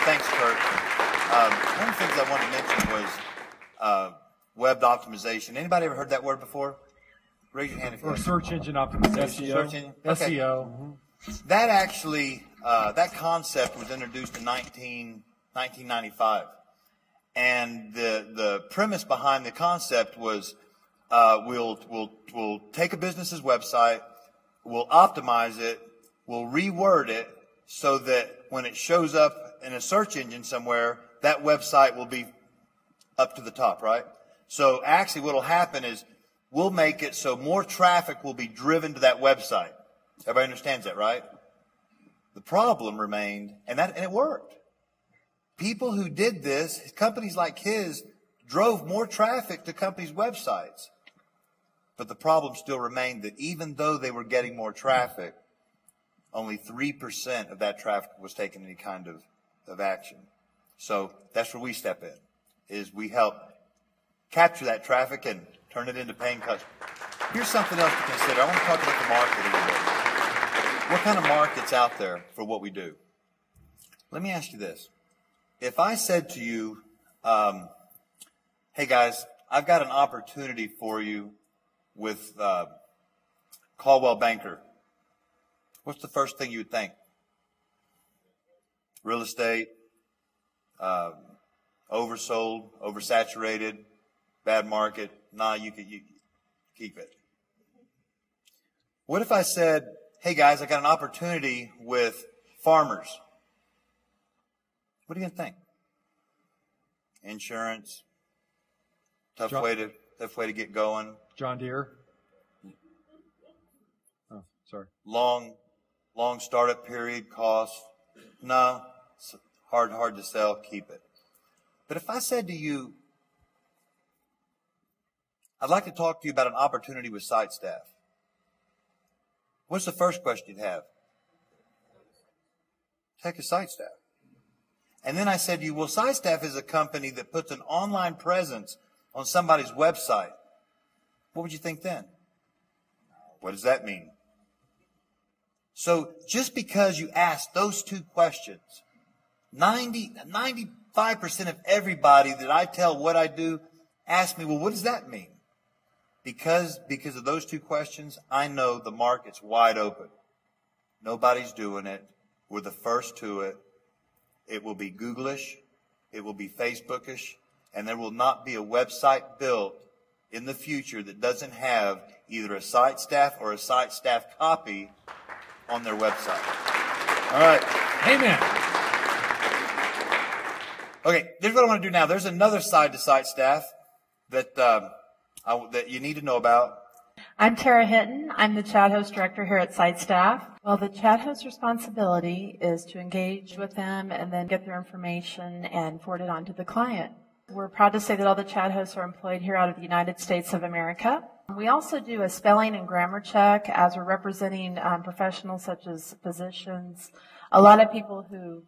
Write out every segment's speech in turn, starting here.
Thanks, Kurt. One of the things I wanted to mention was web optimization. Anybody ever heard that word before? Raise your hand if you have. Or search engine optimization. Search engine? Okay. SEO. Mm-hmm. That actually, that concept was introduced in 1995. And the premise behind the concept was we'll take a business's website, we'll optimize it, we'll reword it so that when it shows up in a search engine somewhere, that website will be up to the top, right? So actually what will happen is we'll make it so more traffic will be driven to that website. Everybody understands that, right? The problem remained, and it worked. People who did this, companies like his, drove more traffic to companies' websites. But the problem still remained that even though they were getting more traffic, only 3% of that traffic was taking any kind of action. So that's where we step in, is we help capture that traffic and turn it into paying customers. Here's something else to consider. I want to talk about the market a little bit. What kind of market's out there for what we do? Let me ask you this. If I said to you, hey guys, I've got an opportunity for you with Coldwell Banker, what's the first thing you would think? Real estate, oversold, oversaturated, bad market. Nah, you keep it. What if I said, hey guys, I got an opportunity with farmers? What are you going to think? Insurance, tough way to get going. John Deere. Oh, sorry. Long startup period, cost. No, it's hard to sell. Keep it. But if I said to you, I'd like to talk to you about an opportunity with SiteStaff, what's the first question you'd have? Heck is SiteStaff? And then I said to you, well, SiteStaff is a company that puts an online presence on somebody's website. What would you think then? What does that mean? So just because you ask those two questions, 95% of everybody that I tell what I do ask me, well, what does that mean? Because of those two questions, I know the market's wide open. Nobody's doing it. We're the first to it. It will be Googlish. It will be Facebookish. And there will not be a website built in the future that doesn't have either a SiteStaff or a SiteStaff copy on their website. All right. Amen. Okay, here's what I want to do now. There's another side to SiteStaff that you need to know about. I'm Tara Hinton. I'm the chat host director here at SiteStaff. Well, the chat host's responsibility is to engage with them and then get their information and forward it on to the client. We're proud to say that all the chat hosts are employed here out of the United States of America. We also do a spelling and grammar check as we're representing professionals such as physicians, a lot of people who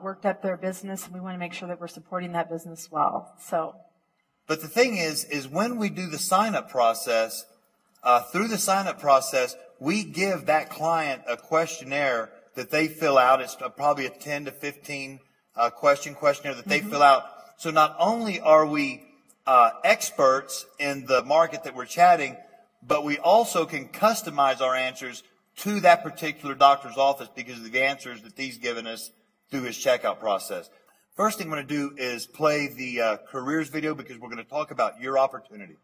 worked up their business, and we want to make sure that we're supporting that business well. But the thing is when we do the sign-up process, through the sign-up process, we give that client a questionnaire that they fill out. It's probably a 10 to 15 questionnaire that they fill out. So not only are we experts in the market that we're chatting, but we also can customize our answers to that particular doctor's office because of the answers that he's given us through his checkout process. First thing I'm going to do is play the careers video because we're going to talk about your opportunity.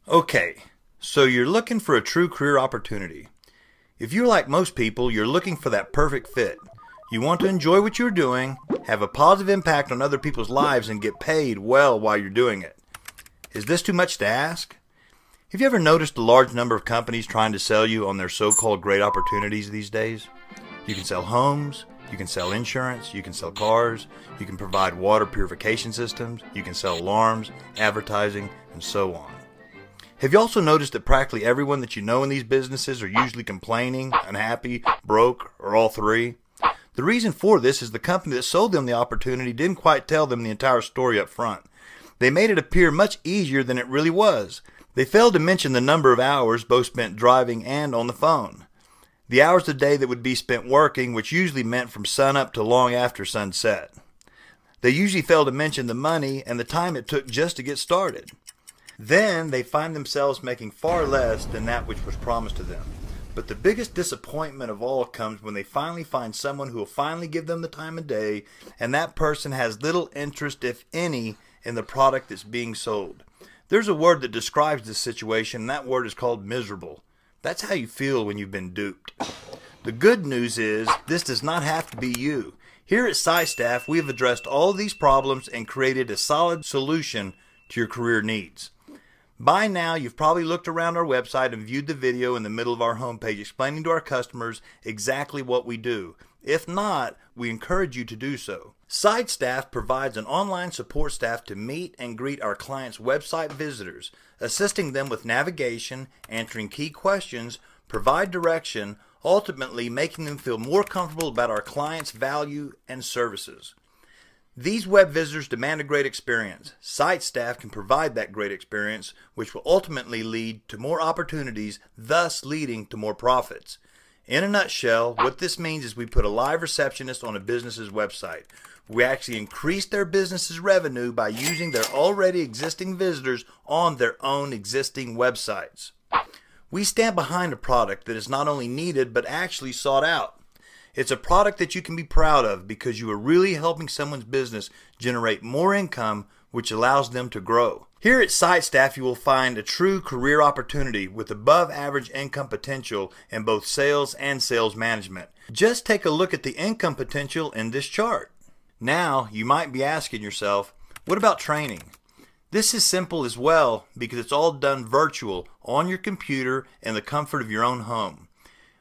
Okay, so you're looking for a true career opportunity. If you're like most people, you're looking for that perfect fit. You want to enjoy what you're doing, have a positive impact on other people's lives, and get paid well while you're doing it. Is this too much to ask? Have you ever noticed a large number of companies trying to sell you on their so-called great opportunities these days? You can sell homes, you can sell insurance, you can sell cars, you can provide water purification systems, you can sell alarms, advertising, and so on. Have you also noticed that practically everyone that you know in these businesses are usually complaining, unhappy, broke, or all three? The reason for this is the company that sold them the opportunity didn't quite tell them the entire story up front. They made it appear much easier than it really was. They failed to mention the number of hours both spent driving and on the phone. the hours of the day that would be spent working, which usually meant from sunup to long after sunset. They usually fail to mention the money and the time it took just to get started. Then they find themselves making far less than that which was promised to them. But the biggest disappointment of all comes when they finally find someone who will finally give them the time of day, and that person has little interest, if any, in the product that's being sold. There's a word that describes this situation, and that word is called miserable. That's how you feel when you've been duped. The good news is this does not have to be you. Here at SiteStaff, we have addressed all of these problems and created a solid solution to your career needs. By now, you've probably looked around our website and viewed the video in the middle of our homepage explaining to our customers exactly what we do. If not, we encourage you to do so. SiteStaff provides an online support staff to meet and greet our clients' website visitors, assisting them with navigation, answering key questions, provide direction, ultimately making them feel more comfortable about our clients' value and services. These web visitors demand a great experience. SiteStaff can provide that great experience, which will ultimately lead to more opportunities, thus leading to more profits. In a nutshell, what this means is we put a live receptionist on a business's website. We actually increase their business's revenue by using their already existing visitors on their own existing websites. We stand behind a product that is not only needed but actually sought out. It's a product that you can be proud of because you are really helping someone's business generate more income, which allows them to grow. Here at SiteStaff, you will find a true career opportunity with above average income potential in both sales and sales management. Just take a look at the income potential in this chart. Now, you might be asking yourself, what about training? This is simple as well because it's all done virtual on your computer in the comfort of your own home.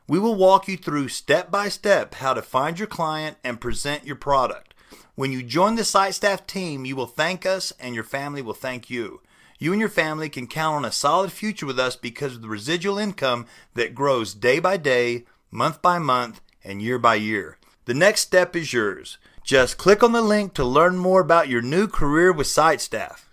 We will walk you through step by step how to find your client and present your product. When you join the SiteStaff team, you will thank us and your family will thank you. You and your family can count on a solid future with us because of the residual income that grows day by day, month by month, and year by year. The next step is yours. Just click on the link to learn more about your new career with SiteStaff.